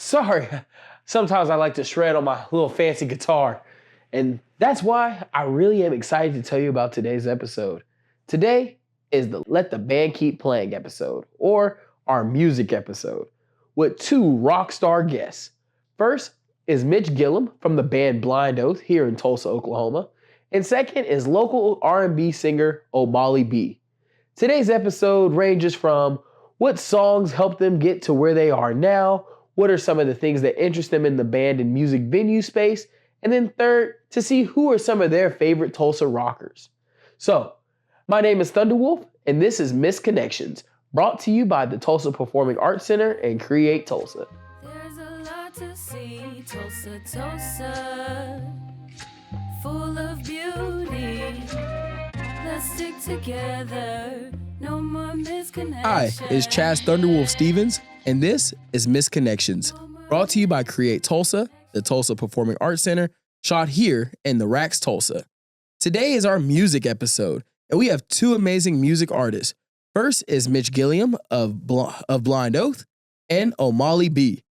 Sorry, sometimes I like to shred on my little fancy guitar. And that's why I really am excited to tell you about today's episode. Today is the Let the Band Keep Playing episode, or our music episode, with two rock star guests. First is Mitch Gilliam from the band Blind Oath here in Tulsa, Oklahoma. And second is local R&B singer Omaley B. Today's episode ranges from what songs helped them get to where they are now, what are some of the things that interest them in the band and music venue space, and then third, to see who are some of their favorite Tulsa rockers. So, my name is Thunderwolf, and this is Misconnections, brought to you by the Tulsa Performing Arts Center and Create Tulsa. There's a lot to see, Tulsa, Tulsa, full of beauty. Let's stick together, no more misconnections. Hi, it's Chaz Thunderwolf Stevens, and this is Misconnections, brought to you by Create Tulsa, the Tulsa Performing Arts Center, shot here in the Racks, Tulsa. Today is our music episode, and we have two amazing music artists. First is Mitch Gilliam of Blind Oath and Omaley B.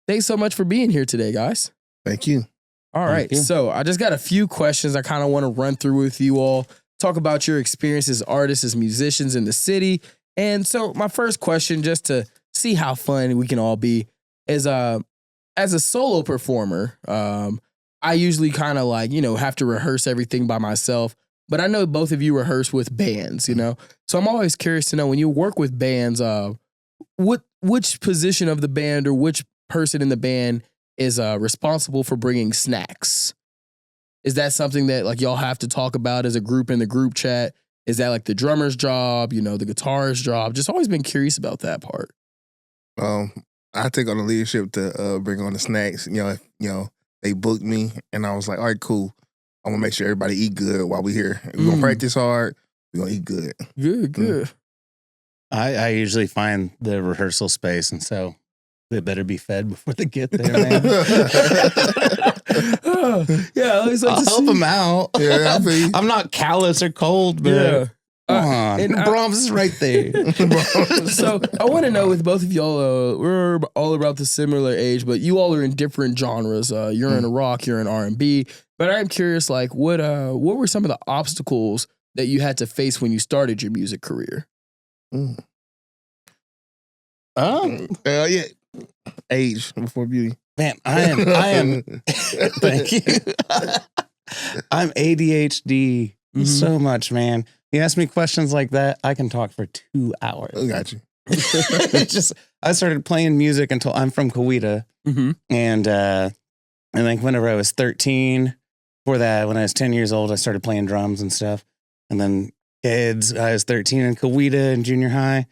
Thanks so much for being here today, guys. Thank you. All right, so I just got a few questions I kind of want to run through with you all, talk about your experience as artists, as musicians in the city. And so my first question, just to see how fun we can all be, is as a solo performer, I usually kind of have to rehearse everything by myself. But I know both of you rehearse with bands, So I'm always curious to know, when you work with bands, which position of the band or which person in the band is responsible for bringing snacks? Is that something that y'all have to talk about as a group in the group chat? Is that the drummer's job, the guitarist's job? Just always been curious about that part. I take on the leadership to bring on the snacks. If they booked me, and I was like, all right, cool. I'm gonna make sure everybody eat good while we here. We're gonna practice hard. We're gonna eat good. Good. I usually find the rehearsal space, and so they better be fed before they get there, man. Yeah, I always like I'll to help see. them out. Yeah, I'm not callous or cold, but Yeah. come on. and Brahms is right there. So I want to know, with both of y'all, we're all about the similar age, but you all are in different genres. You're in rock, you're in R&B. But I'm curious, what were some of the obstacles that you had to face when you started your music career? Yeah. Age before beauty. Man, I am. Thank you. I'm ADHD so much, man. You ask me questions like that, I can talk for 2 hours. I got you. I started playing music until I'm from Coweta, and I think whenever I was 13, before that, when I was 10 years old, I started playing drums and stuff. And then I was 13 in Coweta in junior high.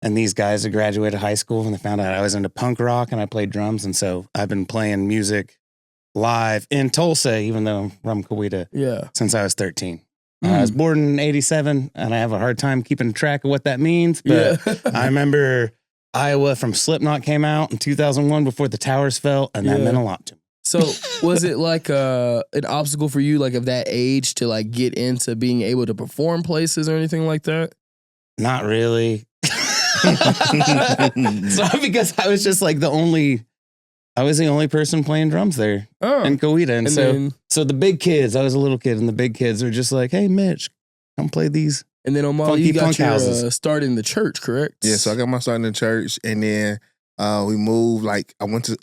And these guys had graduated high school, and they found out I was into punk rock and I played drums. And so I've been playing music live in Tulsa, even though I'm from Coweta, since I was 13. I was born in 87, and I have a hard time keeping track of what that means. But I remember Iowa from Slipknot came out in 2001 before the towers fell, and that meant a lot to me. So was it an obstacle for you, of that age, to get into being able to perform places or anything like that? Not really. So because I was just the only person playing drums there in Coweta. And so the big kids, I was a little kid, and the big kids are just like, hey, Mitch, come play these. And then Omaley, you got your start in the church, correct? Yeah, so I got my start in the church, and then we moved. I went to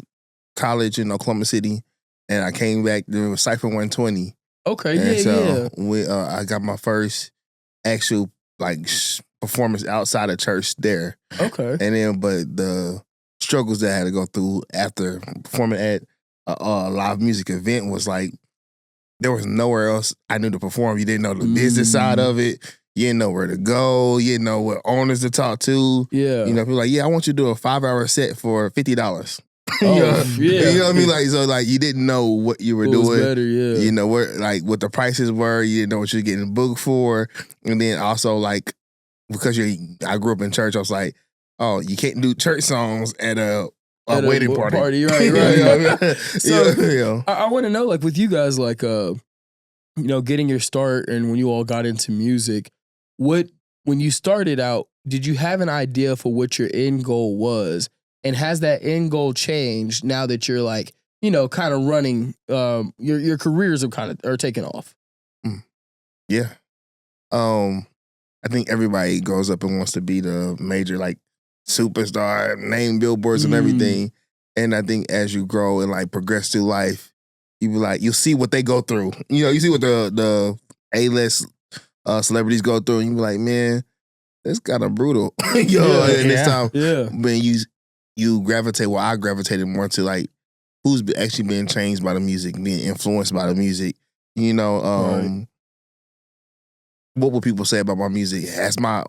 college in Oklahoma City, and I came back to Cypher 120. Okay, I got my first actual performance outside of church there. Okay. And then, but the struggles that I had to go through after performing at a live music event was there was nowhere else I knew to perform. You didn't know the business side of it. You didn't know where to go. You didn't know what owners to talk to. Yeah. People I want you to do a 5-hour set for $50. Oh, You know what I mean? You didn't know what you were doing. Was better, yeah. You know what the prices were. You didn't know what you're getting booked for. And then also because I grew up in church, I was like, oh, you can't do church songs at a wedding party. Right. So I want to know, with you guys, getting your start and when you all got into music, when you started out, did you have an idea for what your end goal was? And has that end goal changed now that you're like, kind of running, your careers are taking off? Yeah. I think everybody grows up and wants to be the major like superstar, name billboards and everything. And I think as you grow and like progress through life, you'll see what they go through. You see what the A-list celebrities go through, and you be like, man, that's kind of brutal. In this time. Yeah. When you gravitate, well, I gravitated more to like who's actually being changed by the music, being influenced by the music. Right. What will people say about my music? Has my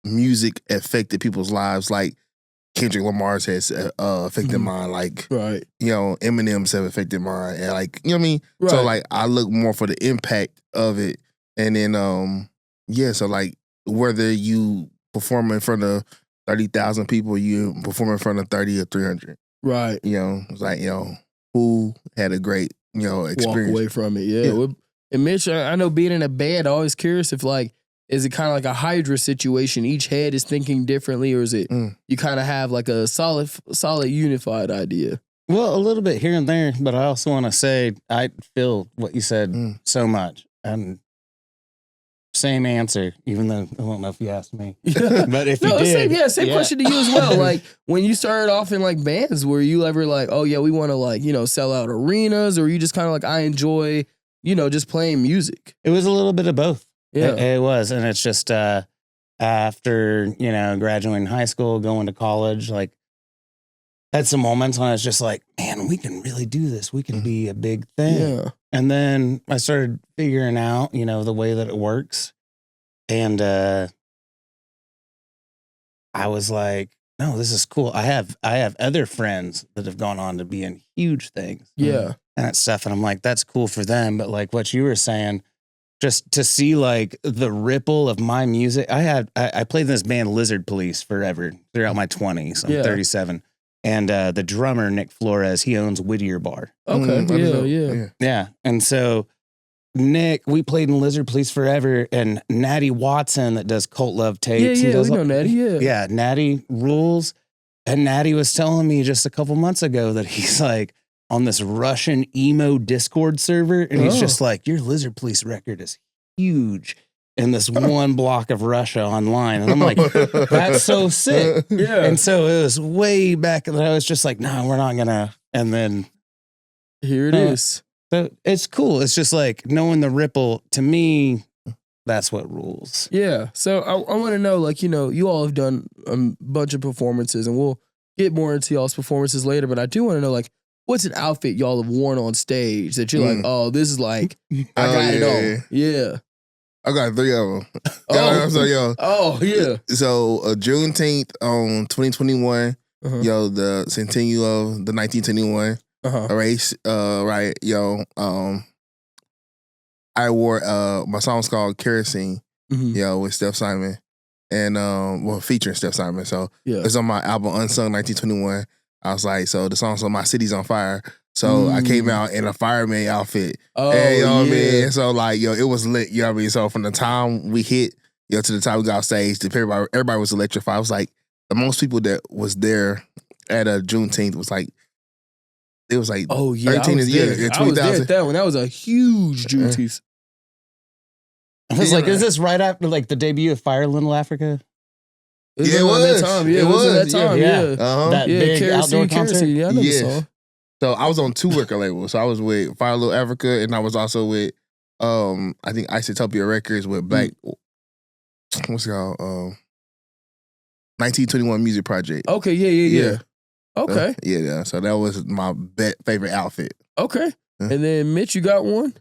music affected people's lives like Kendrick Lamar's has affected mine? Like, right. Eminem's have affected mine. And like, you know what I mean? Right. So like, I look more for the impact of it. And then, so like, whether you perform in front of 30,000 people, you perform in front of 30 or 300. Right. It's like, who had a great, experience. Walk away from it, yeah. And Mitch, I know being in a band, I'm always curious if like, is it kind of like a Hydra situation? Each head is thinking differently, or is it you kind of have like a solid unified idea? Well, a little bit here and there, but I also want to say I feel what you said so much. And same answer, even though I don't know if you asked me. But if you did. Same question to you as well. Like when you started off in like bands, were you ever like, oh yeah, we want to like, sell out arenas, or were you just kind of like, I enjoy, just playing music? It was a little bit of both. Yeah. It was. And it's just after, graduating high school, going to college, like had some moments when I was just like, man, we can really do this. We can be a big thing. Yeah. And then I started figuring out, the way that it works. And I was like, no, this is cool. I have other friends that have gone on to be in huge things. Yeah. And that stuff. And I'm like, that's cool for them. But like what you were saying, just to see like the ripple of my music. I played in this band Lizard Police forever throughout my 20s. I'm 37. And the drummer, Nick Flores, he owns Whittier Bar. Okay. Yeah. And so Nick, we played in Lizard Police forever, and Natty Watson that does Cult Love tapes. Yeah, we know Natty, Yeah, Natty rules. And Natty was telling me just a couple months ago that he's like on this Russian emo Discord server, and he's just like, your Lizard Police record is huge in this one block of Russia online. And I'm like, that's so sick. Yeah. And so it was way back that I was just like, no, we're not gonna. And then here it is. So it's cool. It's just like knowing the ripple, to me, that's what rules. Yeah. So I want to know, like, you all have done a bunch of performances, and we'll get more into y'all's performances later, but I do want to know, like, what's an outfit y'all have worn on stage that you're like, oh, this is like, I got it on. Yeah. I got 3 of them. So Juneteenth on 2021, the centennial of the 1921 race, right? I wore my song's called Kerosene, with Steph Simon, and featuring Steph Simon. So it's on my album Unsung 1921. I was like, so the song's on My City's on Fire. So I came out in a fireman outfit. Oh, and, you know what I mean? So like, it was lit, you know what I mean? So from the time we hit, to the time we got off stage, everybody was electrified. I was like, the most people that was there at a Juneteenth was like, it was like 13 years. I was there at that one. That was a huge Juneteenth. I was like, is this right after like the debut of Fire in Little Africa? It was. That time. Yeah, it was at that time. Yeah. That big outdoor concert. Yeah, I know the song. So I was on 2 record labels. So I was with Fire Little Africa, and I was also with I think Isotopia Records with Black what's it called? 1921 Music Project. Okay, yeah. Okay. So that was my favorite outfit. Okay. And then Mitch, you got one?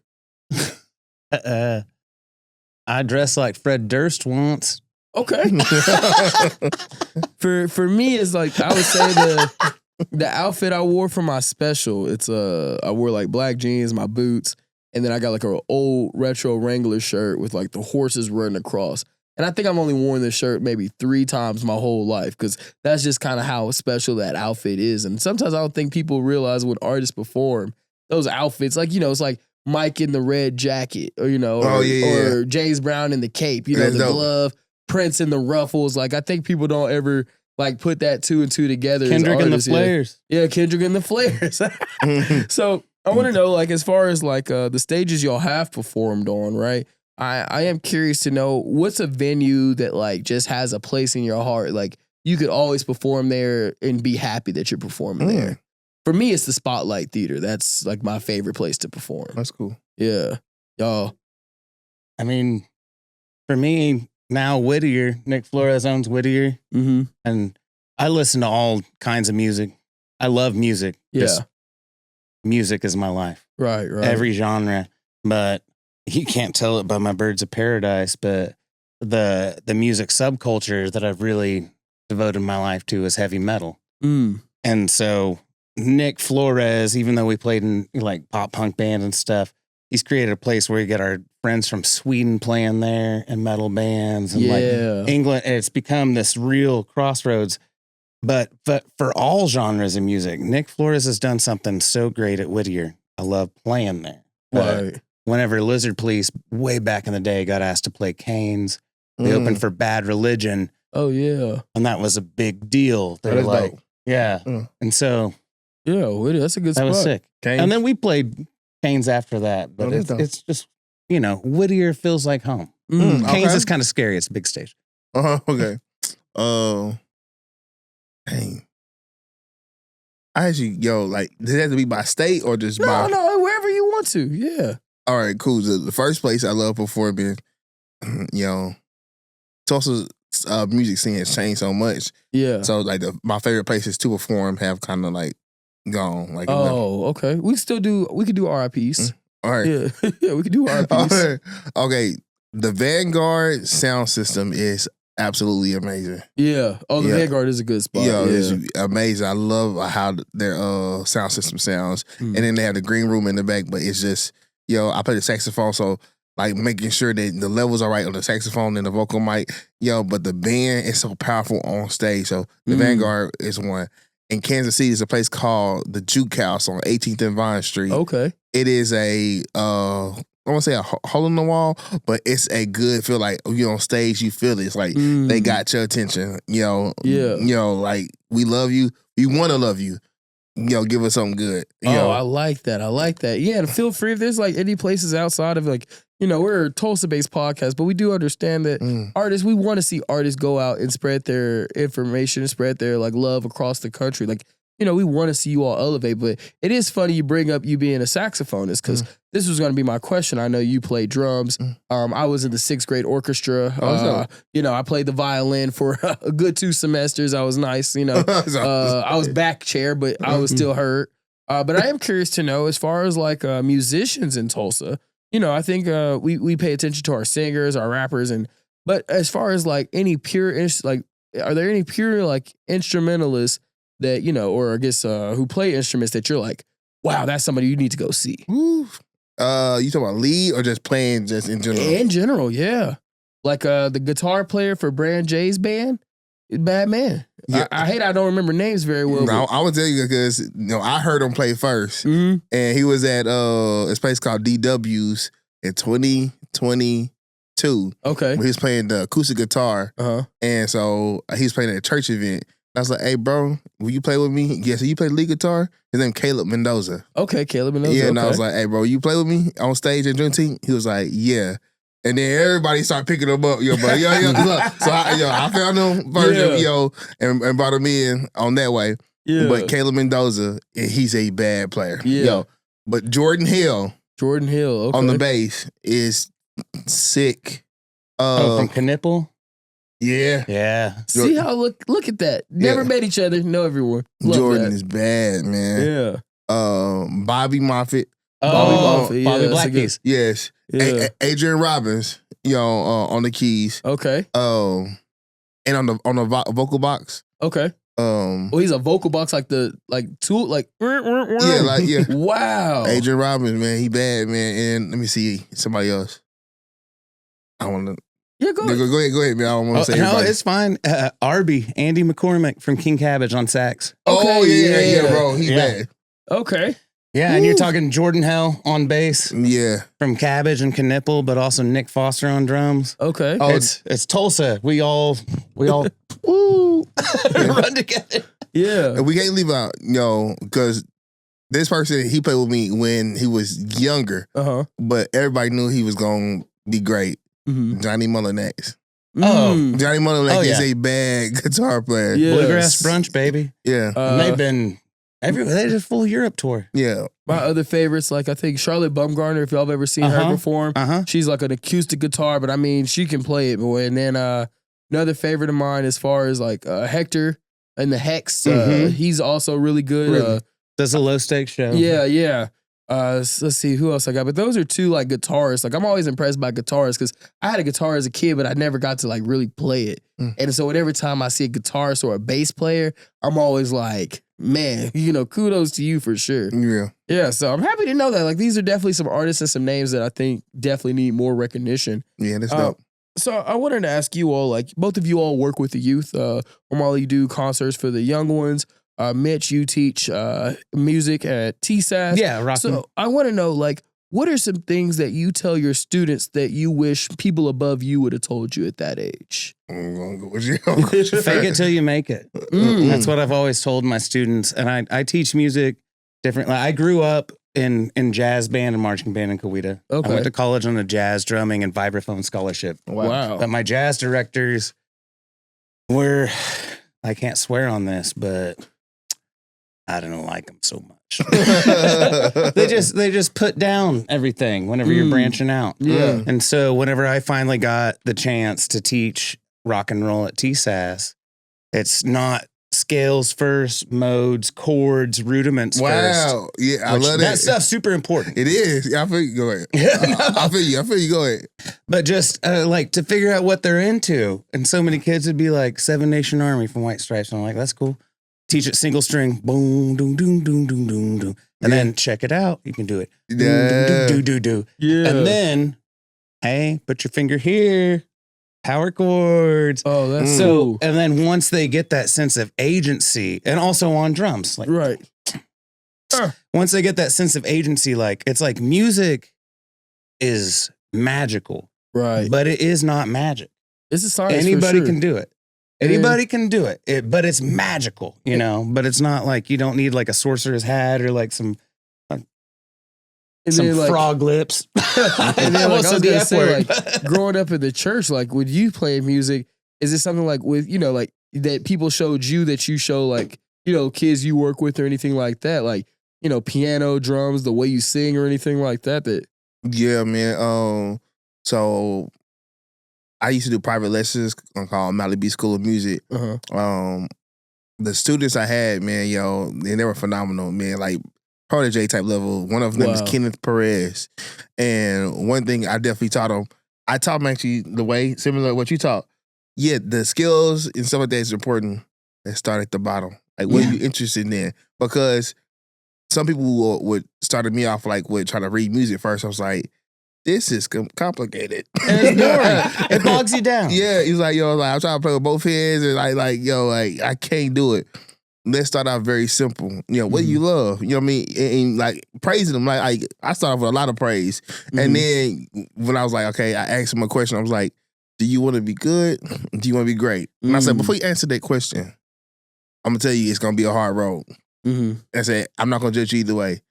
I dressed like Fred Durst once. Okay. For me, it's like, I would say the outfit I wore for my special, it's I wore like black jeans, my boots, and then I got like an old retro Wrangler shirt with like the horses running across. And I think I've only worn this shirt maybe 3 times my whole life, because that's just kind of how special that outfit is. And sometimes I don't think people realize when artists perform, those outfits, like, it's like Mike in the red jacket, or, or James Brown in the cape, the glove, Prince in the ruffles. Like, I think people don't ever like put that 2 and 2 together. as Kendrick and the artists, yeah. Flares. Yeah, Kendrick and the Flares. So I want to know, like, as far as like the stages y'all have performed on, right? I am curious to know what's a venue that like just has a place in your heart, like you could always perform there and be happy that you're performing there. For me, it's the Spotlight Theater. That's like my favorite place to perform. That's cool. Yeah, y'all. I mean, for me now, Whittier, Nick Flores owns Whittier, and I listen to all kinds of music. I love music. Yeah, Just music is my life. right. Every genre, but you can't tell it by my Birds of Paradise. But the music subculture that I've really devoted my life to is heavy metal, and so Nick Flores, even though we played in like pop punk bands and stuff, he's created a place where you get our friends from Sweden playing there and metal bands and like England. And it's become this real crossroads. But for all genres of music, Nick Flores has done something so great at Whittier. I love playing there. Right. Whenever Lizard Police, way back in the day, got asked to play Canes, they opened for Bad Religion. Oh, yeah. And that was a big deal. They were like, dope. yeah. And so Yeah, Whittier, that's a good that spot. was sick. Canes. And then we played Canes after that. But that's dope. it's just, Whittier feels like home. Canes is kind of scary. It's a big stage. Okay. Dang. I actually, like, does it have to be by state or just by? No, wherever you want to. Yeah. All right, cool. The first place I love performing, Tulsa's music scene has changed so much. Yeah. So, like, my favorite places to perform have kind of, like, gone. Like, okay. We could do RIPs. all right. Yeah. Yeah, we could do RIPs. Okay. The Vanguard sound system is absolutely amazing. Yeah. Oh, the Vanguard is a good spot. It's amazing. I love how their sound system sounds. And then they have the green room in the back, but it's just, I play the saxophone, so like making sure that the levels are right on the saxophone and the vocal mic, but the band is so powerful on stage. So the Vanguard is one. In Kansas City, there's a place called the Juke House on 18th and Vine Street. Okay. It is a I want to say a hole in the wall, but it's a good feel. Like you on stage, you feel it. It's like they got your attention. Like we love you. We want to love you. Give us something good. I like that. Yeah, and feel free if there's like any places outside of like, we're a Tulsa-based podcast, but we do understand that artists, we want to see artists go out and spread their information, spread their like love across the country. Like, we want to see you all elevate, but it is funny you bring up you being a saxophonist because this was going to be my question. I know you play drums. I was in the 6th grade orchestra. I played the violin for a good 2 semesters. I was nice. I was back chair, but I was still hurt. But I am curious to know, as far as like musicians in Tulsa, I think we pay attention to our singers, our rappers, but as far as like any pure, are there any pure like instrumentalists that, or I guess who play instruments that you're like, wow, that's somebody you need to go see? You talking about lead or just playing just in general? In general, yeah. Like the guitar player for Brand J's band, bad man. Yeah. I hate I don't remember names very well. No, I will tell you because I heard him play first, and he was at this place called DW's in 2022. Okay, where he was playing the acoustic guitar, and so he was playing at a church event. I was like, "Hey, bro, will you play with me?" Yeah, so you play lead guitar. His name Caleb Mendoza. Okay, Caleb Mendoza. Yeah, and I was like, "Hey, bro, you play with me on stage at Juneteenth?" He was like, "Yeah." And then everybody started picking him up, bro. Look. So I found him first, and brought him in on that way. Yeah. But Caleb Mendoza, he's a bad player. Yeah. But Jordan Hill, okay, on the bass is sick. From Knipple? Yeah. Yeah. See how look at that. Never met each other, know everyone. Love Jordan that. is bad, man. Yeah. Bobby Moffett. Bobby Blackkeys. Yes. Yeah. Adrian Robbins, on the keys. Okay. And on the vocal box. Okay. He's a vocal box like tool like yeah. Wow. Adrian Robbins, man, he bad, man. And let me see somebody else. I want to. Yeah, go ahead, man. I don't want to say everybody. No, it's fine. Andy McCormick from King Cabbage on sax. Okay. Yeah, bro. He bad. Okay. Yeah, and you're talking Jordan Hell on bass Yeah. from Cabbage and Knipple, but also Nick Foster on drums. Okay. Oh, It's Tulsa. We all woo run together. Yeah. and we can't leave out, because this person, he played with me when he was younger, Uh-huh. but everybody knew he was going to be great. Mm-hmm. Johnny Mullinax. Oh. Johnny Mullinax Oh, is yeah. a bad guitar player. Yeah. Bluegrass Brunch, baby. Yeah. And they've been everywhere. They did a full Europe tour. Yeah. My other favorites, like I think Charlotte Bumgarner, if y'all have ever seen her Uh-huh. perform, she's like an acoustic guitar, but I mean, she can play it, boy. And then another favorite of mine as far as like Hector and the Hex, he's also really good. Really? Does a low stakes show. Yeah. Let's see who else I got. But those are two like guitarists. Like I'm always impressed by guitarists because I had a guitar as a kid, but I never got to like really play it. And so every time I see a guitarist or a bass player, I'm always like, man, kudos to you for sure. Yeah. Yeah, so I'm happy to know that. Like these are definitely some artists and some names that I think definitely need more recognition. Yeah, that's dope. So I wanted to ask you all, like both of you all work with the youth. Omaley, you do concerts for the young ones. Mitch, you teach music at TSAS. Yeah, rocking. So I want to know, like, what are some things that you tell your students that you wish people above you would have told you at that age? I'm going to go with you. Fake it till you make it. That's what I've always told my students. And I teach music differently. I grew up in jazz band and marching band in Coweta. Okay. I went to college on a jazz drumming and vibraphone scholarship. Wow. But my jazz directors were, I can't swear on this, but I don't like them so much. They just put down everything whenever you're branching out. Yeah. And so whenever I finally got the chance to teach rock and roll at TSAS, it's not scales first, modes, chords, rudiments first. Wow. Yeah, I love that. That stuff's super important. It is. I feel you. Go ahead. I feel you. Go ahead. But just like to figure out what they're into. And so many kids would be like Seven Nation Army from White Stripes. And I'm like, that's cool. Teach it single string, boom, doom, doom, doom, doom, doom, doom. And then check it out. You can do it. Yeah. Do. Yeah. And then, hey, put your finger here. Power chords. Oh, that's So, and then once they get that sense of agency, and also on drums, like right. once they get that sense of agency, like it's like music is magical, Right. but it is not magic. It's a science. Anybody for sure. can do it. Anybody can do it, but it's magical, but it's not like you don't need like a sorcerer's hat or like some frog lips. And then, like, I was the gonna F say, word. like, growing up in the church, like, would you play music? Is it something like with, like that people showed you that you show, like, kids you work with or anything like that? Like, piano, drums, the way you sing or anything like that? Yeah, man. So I used to do private lessons called Omaley B School of Music. Uh-huh. The students I had, man, they were phenomenal, man. Like protege type level. One of them is Kenneth Perez. And one thing I definitely taught them, I taught them actually the way, similar to what you taught. Yeah, the skills and stuff like that is important. Let's start at the bottom. Like, what are you interested in? Because some people would started me off like with trying to read music first. I was like, this is complicated. And it's boring. It bogs you down. Yeah, he's like, I'm trying to play with both hands and I can't do it. Let's start out very simple. What do you love? You know what I mean? And like praising them. Like I started off with a lot of praise. And then when I was like, okay, I asked him a question. I was like, do you want to be good? Do you want to be great? And I said, before you answer that question, I'm gonna tell you it's gonna be a hard road. I said, I'm not gonna judge you either way.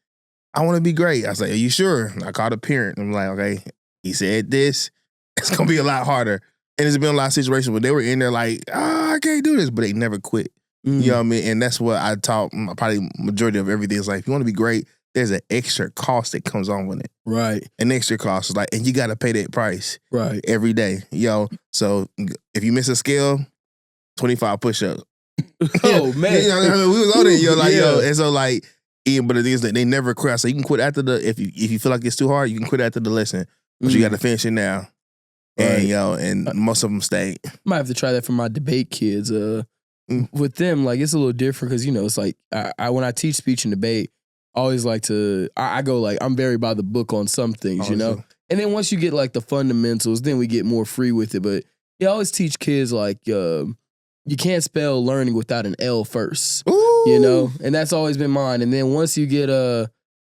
I want to be great. I was like, are you sure? I called a parent. I'm like, okay, he said this. It's going to be a lot harder. And there's been a lot of situations where they were in there like, I can't do this, but they never quit. You know what I mean? And that's what I taught probably majority of everything is like, if you want to be great, there's an extra cost that comes on with it. Right. An extra cost is like, and you got to pay that price. Right. Every day. So if you miss a scale, 25 push-ups. Oh, man. We was on it, and so like, but the thing is that they never quit. So you can quit after if you feel like it's too hard, you can quit after the lesson. But you got to finish it now. Right. And most of them stay. Might have to try that for my debate kids. With them, like it's a little different because it's like I when I teach speech and debate, I always like to I go like I'm very by the book on some things, Sure. And then once you get like the fundamentals, then we get more free with it. But I always teach kids like you can't spell learning without an L first. Ooh. And that's always been mine. And then once you get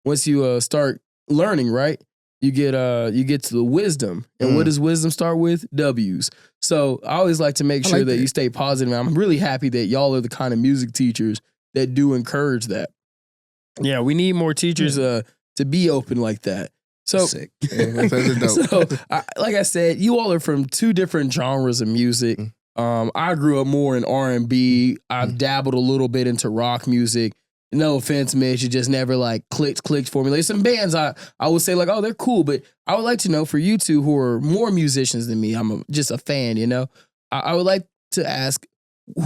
once you start learning, right? You get to the wisdom. And what does wisdom start with? W's. So I always like to make sure that you stay positive. And I'm really happy that y'all are the kind of music teachers that do encourage that. Yeah, we need more teachers to be open like that. So, Sick. Like I said, you all are from two different genres of music. I grew up more in R&B. I've dabbled a little bit into rock music. No offense, Mitch, it just never like clicked for me. There's some bands I would say like, oh, they're cool, but I would like to know for you two who are more musicians than me, I'm just a fan, you know? I would like to ask,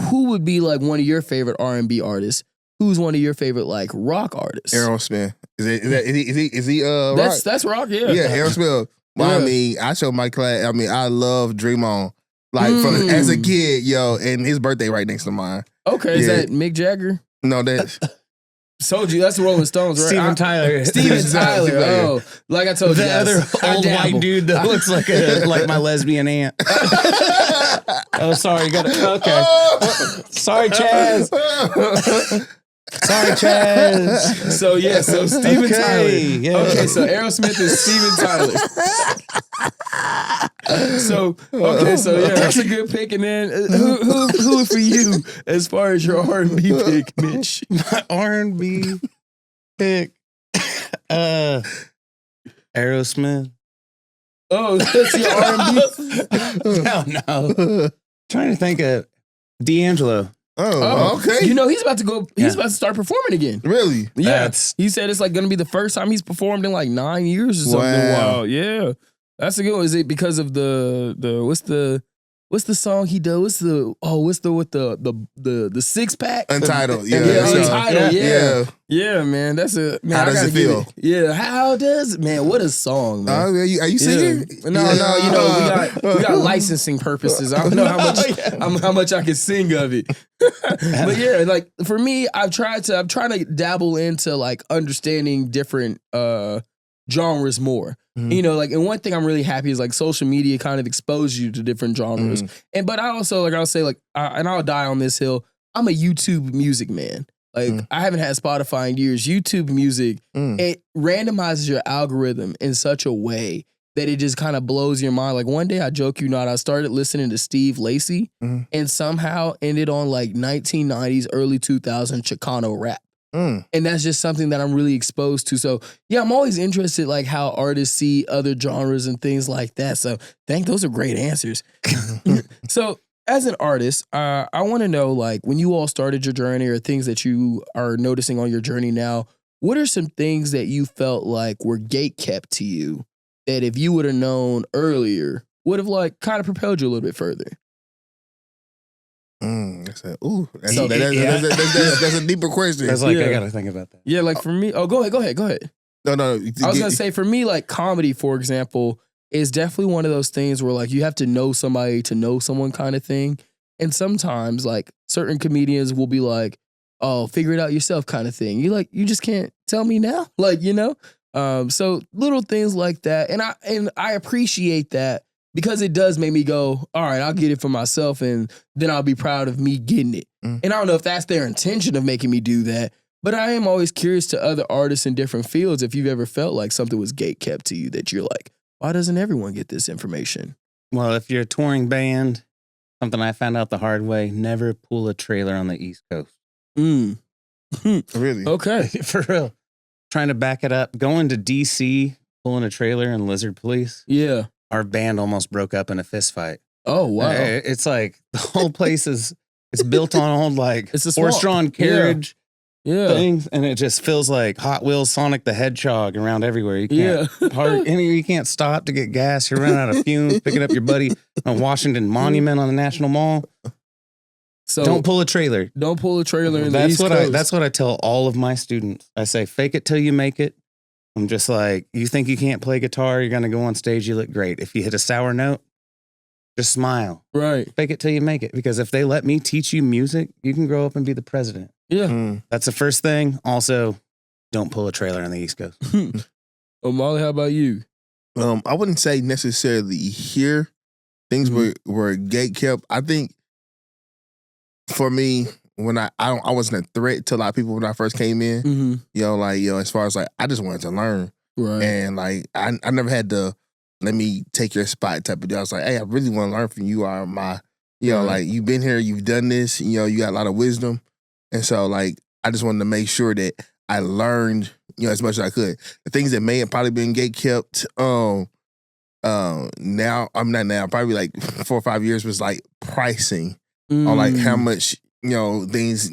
who would be like one of your favorite R&B artists? Who's one of your favorite like rock artists? Aerosmith. Is he rock? That's rock, yeah. Yeah, Aerosmith. Well, Yeah. I mean, I showed my class. I mean, I love Dream On. Like from as a kid, yo, and his birthday right next to mine. Okay, is that Mick Jagger? No, that's Told you, that's the Rolling Stones, right? Steven Tyler. Steven Tyler. Tyler. Oh, like I told you, The guys, other I old dabble. white dude that looks like my lesbian aunt. Oh, sorry. You got it. Okay. Sorry, Chaz. Sorry, Chaz. So yeah, so Steven Okay, Tyler. yeah. Okay, so Aerosmith is Steven Tyler. So yeah, that's a good pick. And then who for you as far as your R&B pick, Mitch? My R&B pick. Aerosmith. Oh, that's your R&B. No. Trying to think of D'Angelo. Oh, okay. You know he's about to go. He's Yeah. about to start performing again. Really? Yeah, That's- he said it's like going to be the first time he's performed in like 9 years or something. Wow. Wow, yeah, that's a good one. Is it because of the what's the song he does? What's the with the six pack? Untitled. Yeah. Yeah, so- Untitled. Yeah. Yeah. Yeah, man, that's a man. How I does gotta it give feel? Yeah, how does man? What a song, man. Are you singing? No, you know we got licensing purposes. I don't know how much I can sing of it. But yeah, like for me, I'm trying to dabble into like understanding different genres more. You know, like, and one thing I'm really happy is like social media kind of exposes you to different genres. But I also like I'll say like and I'll die on this hill. I'm a YouTube music man. Like I haven't had Spotify in years. YouTube music, it randomizes your algorithm in such a way that it just kind of blows your mind. Like one day, I joke you not, I started listening to Steve Lacy and somehow ended on like 1990s, early 2000s Chicano rap. And that's just something that I'm really exposed to. So yeah, I'm always interested like how artists see other genres and things like that. So those are great answers. So as an artist, I want to know, like, when you all started your journey or things that you are noticing on your journey now, what are some things that you felt like were gatekept to you that if you would have known earlier would have, like, kind of propelled you a little bit further? That's a deeper question. I was like, Yeah. I got to think about that. Yeah, like for me, go ahead. No. I was going to say, for me, like, comedy, for example, is definitely one of those things where, like, you have to know somebody to know someone kind of thing. And sometimes, like, certain comedians will be like, oh, figure it out yourself kind of thing. You just can't tell me now? Like, you know? So little things like that. And I appreciate that because it does make me go, all right, I'll get it for myself and then I'll be proud of me getting it. And I don't know if that's their intention of making me do that, but I am always curious to other artists in different fields if you've ever felt like something was gatekept to you that you're like, why doesn't everyone get this information? Well, if you're a touring band, something I found out the hard way, never pull a trailer on the East Coast. Really? Okay. For real. Trying to back it up. Going to DC, pulling a trailer in Lizard Police. Yeah. Our band almost broke up in a fist fight. Oh, wow. It's like the whole place it's built on old like It's a swamp. horse-drawn carriage Yeah. things, and it just feels like Hot Wheels Sonic the Hedgehog around everywhere. You can't you can't stop to get gas. You're running out of fumes. Picking up your buddy on Washington Monument on the National Mall. So Don't pull a trailer. Don't pull a trailer in the That's East what Coast. that's what I tell all of my students. I say, fake it till you make it. I'm just like, you think you can't play guitar, you're gonna go on stage, you look great. If you hit a sour note, just smile. Right. Fake it till you make it. Because if they let me teach you music, you can grow up and be the president. Yeah. That's the first thing. Also, don't pull a trailer on the East Coast. Omaley, how about you? I wouldn't say necessarily here things were gate kept. I think for me, when I wasn't a threat to a lot of people when I first came in. Mm-hmm. As far as like I just wanted to learn, Right. and like I never had to let me take your spot type of deal. I was like, hey, I really want to learn from you. You are my, like you've been here, you've done this, you got a lot of wisdom, and so like I just wanted to make sure that I learned, as much as I could. The things that may have probably been gatekept, now I'm not now, probably like 4 or 5 years was like pricing on like how much things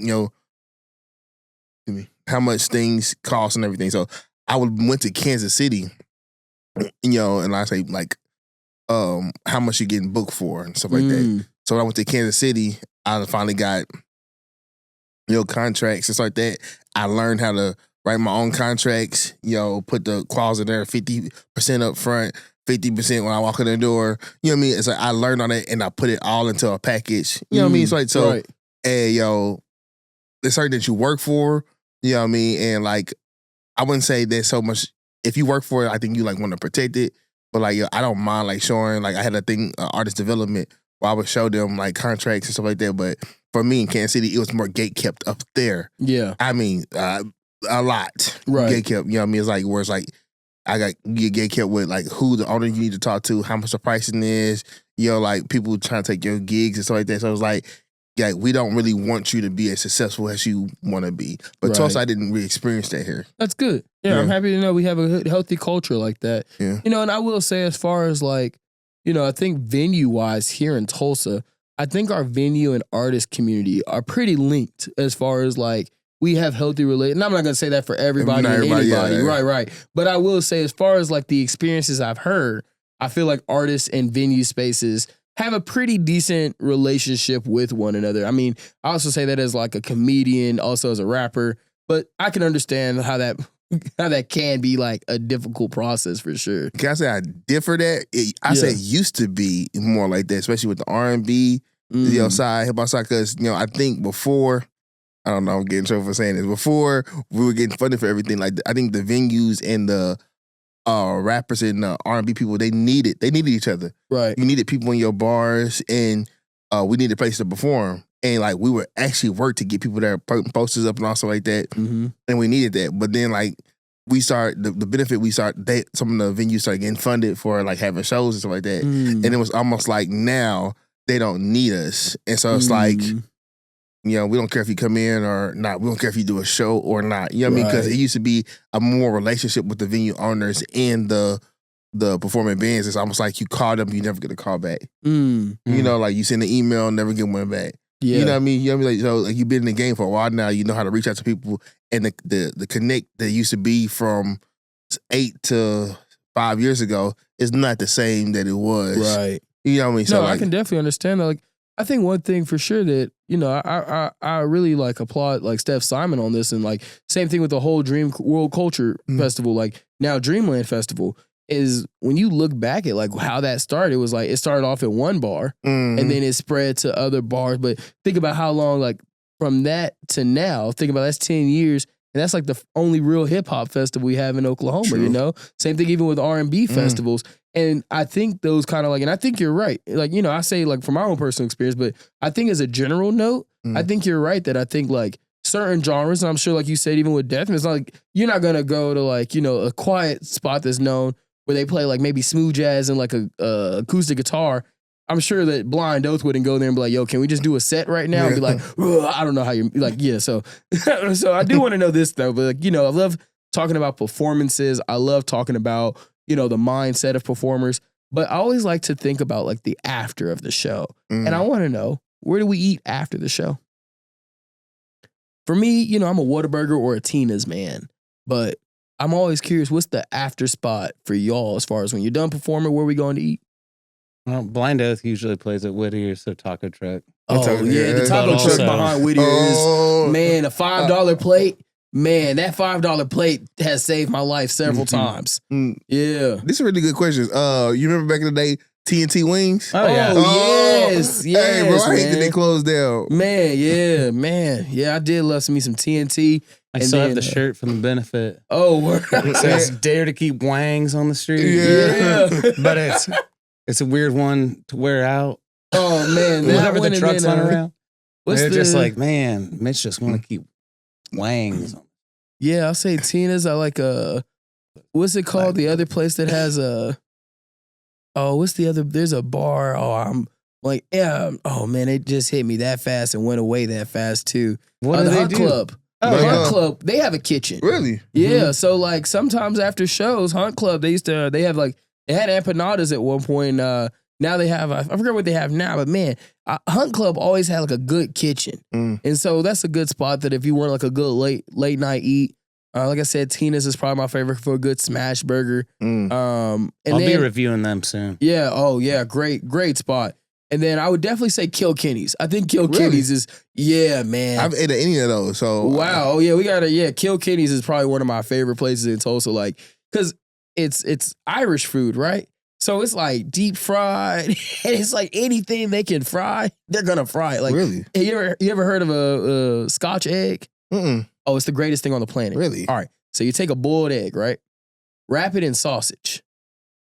how much things cost and everything. So I went to Kansas City, and I say like how much you're getting booked for and stuff like that. So when I went to Kansas City, I finally got contracts and stuff like that. I learned how to write my own contracts, put the clause in there, 50% up front, 50% when I walk in the door. You know what I mean? It's like I learned on it and I put it all into a package. You know what I mean? It's like, so, right. hey, there's certain that you work for, you know what I mean? And like, I wouldn't say there's so much, if you work for it, I think you like want to protect it. But like, I don't mind like showing, like I had a thing, artist development, where I would show them like contracts and stuff like that. But for me in Kansas City, it was more gate kept up there. Yeah. I mean, a lot. Right. Gate kept, you know what I mean? It's like, where it's like, you get kept with like who the owner you need to talk to, how much the pricing is, like people trying to take your gigs and stuff like that. So it's like, we don't really want you to be as successful as you want to be. But Right. Tulsa, I didn't really experience that here. That's good. Yeah, I'm happy to know we have a healthy culture like that. Yeah. And I will say, as far as like, I think venue-wise here in Tulsa, I think our venue and artist community are pretty linked as far as like, we have healthy relations. And I'm not going to say that for everybody and anybody. Yeah. Right. But I will say, as far as like the experiences I've heard, I feel like artists and venue spaces have a pretty decent relationship with one another. I mean, I also say that as like a comedian, also as a rapper, but I can understand how that can be like a difficult process for sure. Can I say I differ that? I say it used to be more like that, especially with the R&B, side, hip-hop side, because, I think before, I don't know, I'm getting in trouble for saying this, before we were getting funded for everything, like I think the venues and the rappers and the R&B people, they needed each other. Right. You needed people in your bars, and we needed a place to perform. And like we would actually work to get people there, putting posters up and also like that. Mm-hmm. And we needed that. But then like we start the benefit some of the venues started getting funded for like having shows and stuff like that. And it was almost like now they don't need us. And so it's like, we don't care if you come in or not. We don't care if you do a show or not. You know what I mean? Because it used to be a more relationship with the venue owners and the performing bands. It's almost like you call them, you never get a call back. Like you send an email, never get one back. Yeah. You know what I mean? You know what I mean? Like, so like you've been in the game for a while now. You know how to reach out to people, and the connect that used to be from 8 to 5 years ago is not the same that it was. Right. You know what I mean? So no, like, I can definitely understand that. Like, I think one thing for sure that, I really like applaud like Steph Simon on this, and like same thing with the whole Dream World Culture Festival, like now Dreamland Festival, is when you look back at like how that started, it was like it started off at one bar and then it spread to other bars. But think about how long, like from that to now, think about that's 10 years. And that's like the only real hip hop festival we have in Oklahoma, True. Same thing even with R&B festivals. And I think those kind of like, and I think you're right. Like, I say like from my own personal experience, but I think as a general note, I think you're right that I think like certain genres, and I'm sure like you said, even with death, it's not like you're not going to go to like, a quiet spot that's known where they play like maybe smooth jazz and like a acoustic guitar. I'm sure that Blind Oath wouldn't go there and be like, yo, can we just do a set right now? And be like, I don't know how you're like, yeah. So I do want to know this though, but like, I love talking about performances. I love talking about, the mindset of performers, but I always like to think about like the after of the show. And I want to know, where do we eat after the show? For me, I'm a Whataburger or a Tina's man, but I'm always curious, what's the after spot for y'all as far as when you're done performing, where are we going to eat? Well, Blind Oath usually plays at Whittier's, so taco truck. Oh, yeah, the taco But truck also- behind Whittier's. Man, a $5 plate. Man, that $5 plate has saved my life several times. Yeah. These are really good questions. You remember back in the day, TNT Wings? Oh, yeah. Yes, Hey, bro, I hate that man. they closed down. Man. Yeah, I did love me some TNT. I And still then, have the shirt from the benefit. Oh, word. It says "Dare to keep wangs on the street." Yeah. But it's a weird one to wear out. Oh, man. That Whenever one, the and truck's then, not around. They're just like, man, Mitch just want to keep wangs. Yeah, I'll say Tina's. I like what's it called? The other place that has what's the other? There's a bar. Oh, I'm like, yeah. Oh man, it just hit me that fast and went away that fast too. What do the they Hunt do? Club. Oh, The yeah. Hunt Club. They have a kitchen. Really? Yeah. So like sometimes after shows, Hunt Club, they had empanadas at one point. Now they have, I forget what they have now, but man, Hunt Club always had like a good kitchen. And so that's a good spot that if you want like a good late night eat, like I said, Tina's is probably my favorite for a good smash burger. And I'll be reviewing them soon. Yeah. Oh yeah. Great spot. And then I would definitely say Kilkenny's. I think Kilkenny's is, yeah, man. I've ate at any of those. So Wow. Oh yeah, Kilkenny's is probably one of my favorite places in Tulsa. Like, cause it's Irish food, right? So it's like deep fried, and it's like anything they can fry, they're gonna fry it. Like, Really? You ever heard of a Scotch egg? Mm-mm. Oh, it's the greatest thing on the planet. Really? All right. So you take a boiled egg, right? Wrap it in sausage,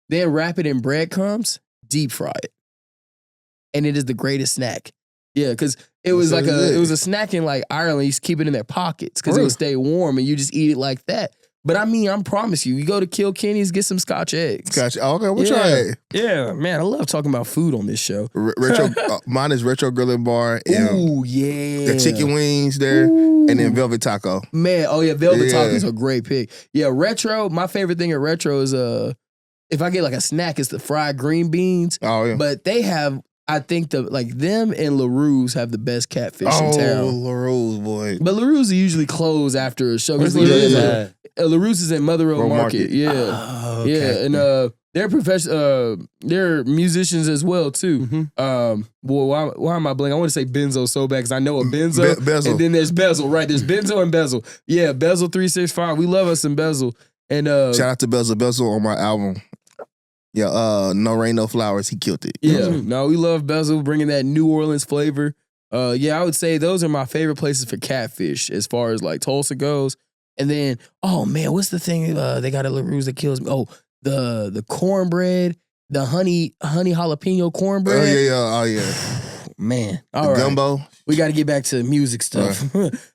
then wrap it in breadcrumbs, deep fry it, and it is the greatest snack. Yeah, because it was That like sounds good. it was a snack in like Ireland. You used to keep it in their pockets because it Really? would stay warm, and you just eat it like that. But I mean, I promise you, you go to Kilkenny's, get some Scotch eggs. Gotcha. Okay, we'll Yeah. try it. Yeah, man, I love talking about food on this show. Retro. Mine is Retro Grilling Bar. And Ooh, yeah. the chicken wings there, Ooh. and then Velvet Taco. Man, oh yeah, Velvet Yeah. Taco's a great pick. Yeah, Retro, my favorite thing at Retro is if I get like a snack, it's the fried green beans. Oh yeah. But they have, I think them and LaRue's have the best catfish in oh, town. LaRue's, boy. But LaRue's usually close after a show. 'Cause Where's LaRue's, LaRue's LaRue's is in Mother Road Road Market. Market. Yeah. Oh, okay. Yeah, and they're they're musicians as well too. Mhm. Well, why am I blanking? I want to say Benzo so bad because I know a Benzo, Bezel. and then there's Bezel, right? There's Benzo and Bezel. Yeah, Bezel 365. We love us some Bezel. And Shout out to Bezel. Bezel on my album. Yeah, No Rain, No Flowers. He killed it. yeah, no, we love Bezel bringing that New Orleans flavor. Yeah, I would say those are my favorite places for catfish as far as like Tulsa goes. And then, oh man, what's the thing they got at LaRue's that kills me? Oh, the cornbread, the honey jalapeno cornbread. Oh yeah. Oh yeah. Man, The all right. gumbo. We got to get back to music stuff.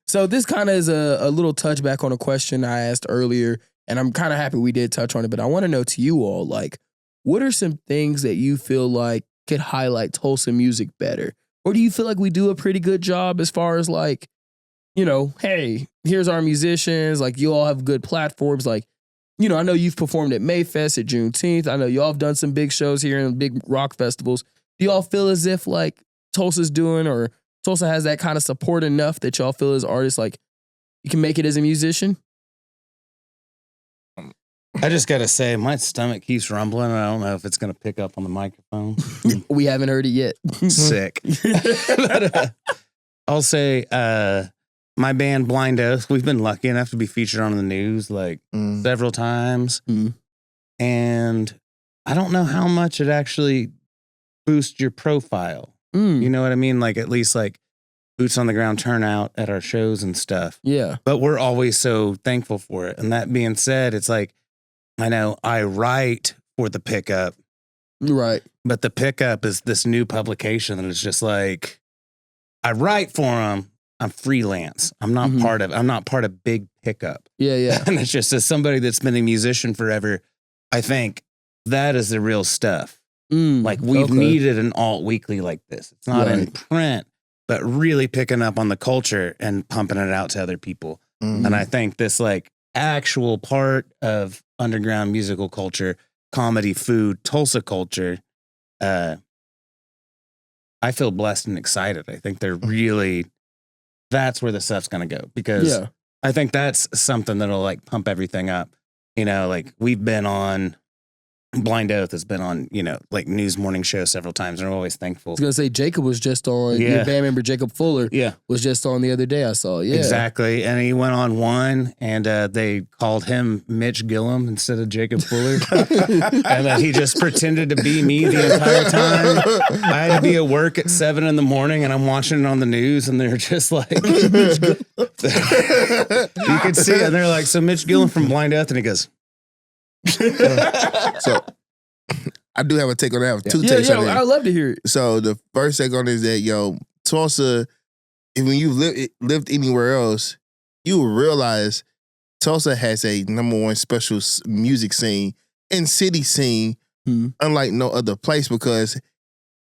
So this kind of is a little touchback on a question I asked earlier, and I'm kind of happy we did touch on it, but I want to know to you all, like, what are some things that you feel like could highlight Tulsa music better? Or do you feel like we do a pretty good job as far as like, you know, hey, here's our musicians, like you all have good platforms, like, you know, I know you've performed at Mayfest at Juneteenth. I know y'all have done some big shows here and big rock festivals. Do y'all feel as if like Tulsa's doing or Tulsa has that kind of support enough that y'all feel as artists like you can make it as a musician? I just got to say, my stomach keeps rumbling. I don't know if it's going to pick up on the microphone. We haven't heard it yet. Sick. But, I'll say my band Blind Oath, we've been lucky enough to be featured on the news like several times. Mm. And I don't know how much it actually boosts your profile. Mm. You know what I mean? Like at least like boots on the ground turnout at our shows and stuff. Yeah. But we're always so thankful for it. And that being said, it's like, I know I write for the pickup, Right. but the pickup is this new publication and it's just like, I write for them. I'm freelance. I'm not part of big pickup. Yeah, yeah. And it's just as somebody that's been a musician forever, I think that is the real stuff. Mm, Like we've okay. needed an alt weekly like this. It's not in Right. print, but really picking up on the culture and pumping it out to other people. And I think this like actual part of underground musical culture, comedy, food, Tulsa culture, I feel blessed and excited. I think they're really, that's where the stuff's going to go because Yeah. I think that's something that'll like pump everything up. You know, like we've been on, Blind Oath has been on, you know, like news morning show several times and we're always thankful. I was gonna say Jacob was just on. Yeah. Your band member Jacob Fuller Yeah. was just on the other day. I saw. Yeah, Exactly. And he went on one and they called him Mitch Gilliam instead of Jacob Fuller. And he just pretended to be me the entire time. I had to be at work at 7 a.m. and I'm watching it on the news and they're just like, you could see it. And they're like, so Mitch Gilliam from Blind Oath. And he goes, So I do have a take on that. I have two Yeah, takes on yeah. it. I'd love to hear it. So the first take on it is that Tulsa when you lived anywhere else, you will realize Tulsa has a #1 special music scene and city scene, unlike no other place, because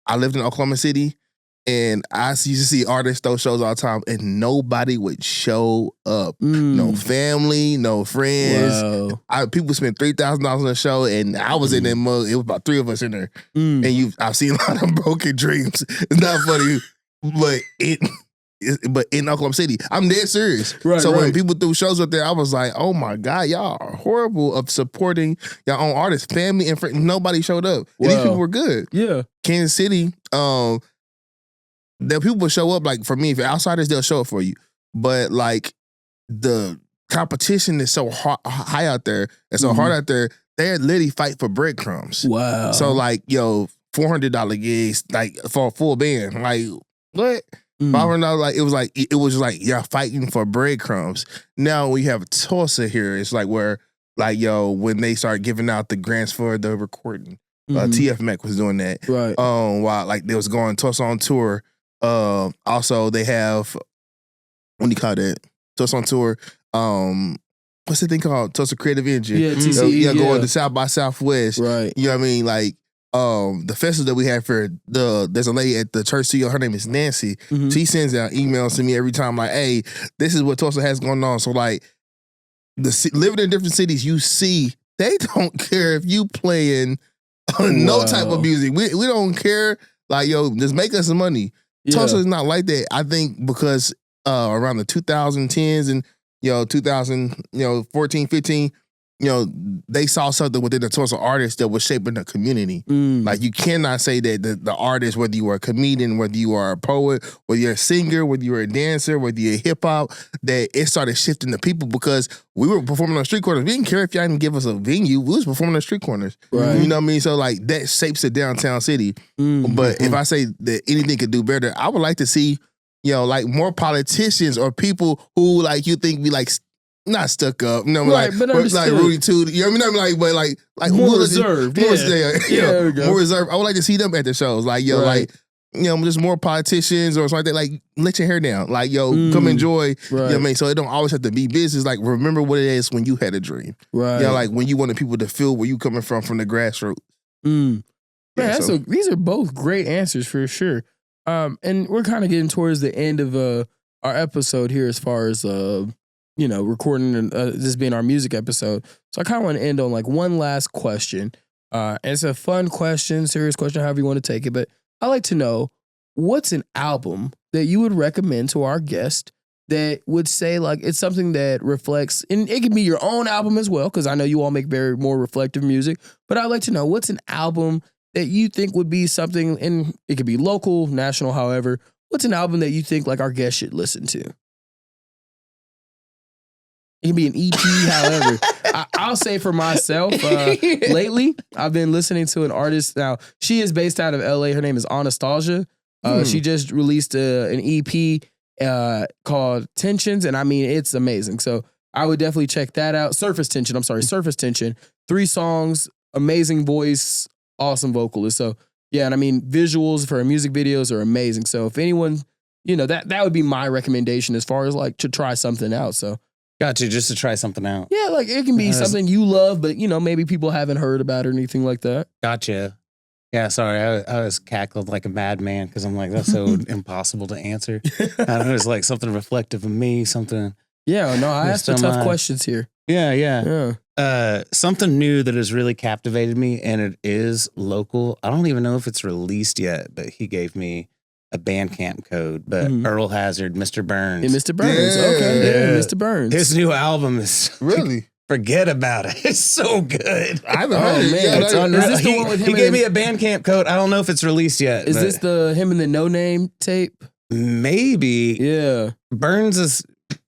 I lived in Oklahoma City and I used to see artists throw shows all the time and nobody would show up. No family, no friends. Wow. People spent $3,000 on a show and I was in that mug. It was about 3 of us in there. And I've seen a lot of broken dreams. It's not funny, but in Oklahoma City, I'm dead serious. When people threw shows up there, I was like, oh my God, y'all are horrible of supporting your own artists, family and friends. Nobody showed up. And these people were good. Yeah. Kansas City, the people will show up, like for me, if you're outsiders, they'll show up for you. But like the competition is so high out there and so hard out there, they're literally fight for breadcrumbs. Wow. So like, $400 gigs, like for a full band. Like, what? $500, like it was just like y'all fighting for breadcrumbs. Now we have Tulsa here. It's like where, like, when they start giving out the grants for the recording, TF Mac was doing that. Right. While like they was going Tulsa on tour. Also they have, what do you call that? Tulsa on tour. What's the thing called? Tulsa Creative Engine. Yeah, TCE. Going to South by Southwest. Right. You know what I mean? Like, the festival that we had for there's a lady at the church studio, her name is Nancy. She sends out emails to me every time like, hey, this is what Tulsa has going on. So like, living in different cities, you see, they don't care if you playing no type of music. We don't care. Like, just make us some money. Yeah. Tulsa is not like that. I think because around the 2010s and 2014, 15, they saw something within the Tulsa artists that was shaping the community. Like, you cannot say that the artist, whether you are a comedian, whether you are a poet, whether you're a singer, whether you're a dancer, whether you're hip hop, that it started shifting the people because we were performing on street corners. We didn't care if y'all didn't give us a venue. We was performing on street corners. Right. You know what I mean? So like that shapes the downtown city. But if I say that anything could do better, I would like to see, like more politicians or people who like you think be like not stuck up, right, like, but like Rudy Toot, you know what I mean? Like, but like more reserved, more reserved. I would like to see them at the shows, like just more politicians or something like that. Like, let your hair down, like come enjoy. Right. You know what I mean? So it don't always have to be business. Like, remember what it is when you had a dream, right? Like when you wanted people to feel where you coming from the grassroots. Man, these are both great answers for sure. And we're kind of getting towards the end of our episode here, as far as recording and this being our music episode. So I kind of want to end on like one last question. It's a fun question, serious question, however you want to take it. But I like to know, what's an album that you would recommend to our guest that would say like it's something that reflects, and it can be your own album as well, because I know you all make very more reflective music. But I'd like to know, what's an album that you think would be something, and it could be local, national, however. What's an album that you think like our guest should listen to? It can be an EP, however. I'll say for myself, lately, I've been listening to an artist. Now, she is based out of LA. Her name is Anastasia. She just released an EP called Tensions, and I mean, it's amazing. So I would definitely check that out. Surface Tension. 3 songs, amazing voice, awesome vocalist. So yeah, and I mean, visuals for her music videos are amazing. So if anyone, that would be my recommendation as far as like to try something out. So. Gotcha, just to try something out. Yeah, like it can be something you love, but maybe people haven't heard about or anything like that. Gotcha. Yeah, sorry, I was cackled like a madman because I'm like, that's so impossible to answer. I don't know, it's like something reflective of me, something. Yeah, no, I asked the tough questions here. Yeah. Something new that has really captivated me, and it is local. I don't even know if it's released yet, but he gave me a Bandcamp code, but Earl Hazard, Mr. Burns. Yeah, Mr. Burns. Okay, yeah, Mr. Burns. His new album is really, forget about it. It's so good. I haven't heard it. Man. It's unreal. Is this the one with him? He gave me a Bandcamp code. I don't know if it's released yet. Is this the him and the No Name tape? Maybe. Yeah. Burns is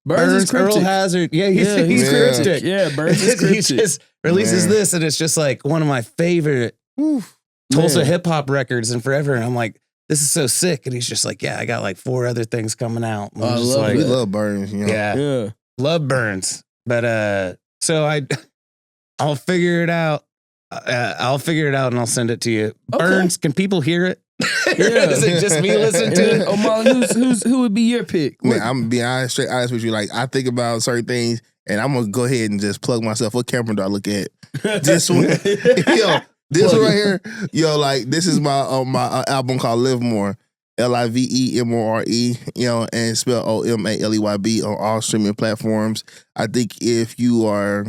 cryptic. Earl Hazard. Yeah, he's cryptic. Yeah, Burns is cryptic. He just releases this, and it's just like one of my favorite Tulsa hip hop records in forever. And I'm like, this is so sick. And he's just like, yeah, I got like 4 other things coming out. And I love we love Burns. Yeah. Love Burns. But so I'll figure it out. I'll figure it out and I'll send it to you. Okay. Burns, can people hear it? Is it just me listening And to then, it? Omaley, who would be your pick? Man, I'm being straight honest with you. Like, I think about certain things, and I'm gonna go ahead and just plug myself. What camera do I look at? This one, yo, this one right here, yo. Like, this is my album called Live More, Livemore, and spell Omaleyb on all streaming platforms. I think if you are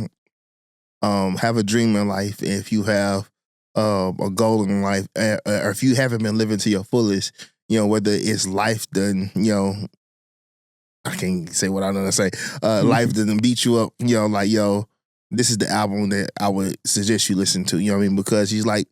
have a dream in life, if you have a goal in life, or if you haven't been living to your fullest, whether it's life done, I can't say what I'm gonna say. Life doesn't beat you up, this is the album that I would suggest you listen to. You know what I mean? Because he's like,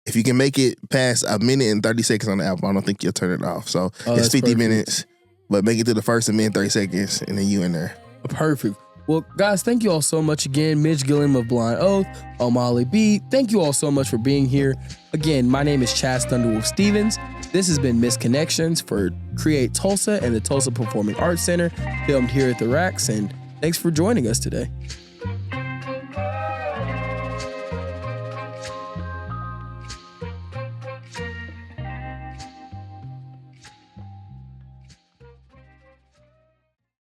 if you can make it past a minute and 30 seconds on the album, I don't think you'll turn it off. So it's 50 perfect. minutes, but make it to the first a minute 30 seconds, and then you in there. Perfect. Well, guys, thank you all so much again. Mitch Gilliam of Blind Oath, Omaley B. Thank you all so much for being here. Again, my name is Chaz Thunderwolf Stevens. This has been Misconnections for Create Tulsa and the Tulsa Performing Arts Center, filmed here at the Racks. And thanks for joining us today.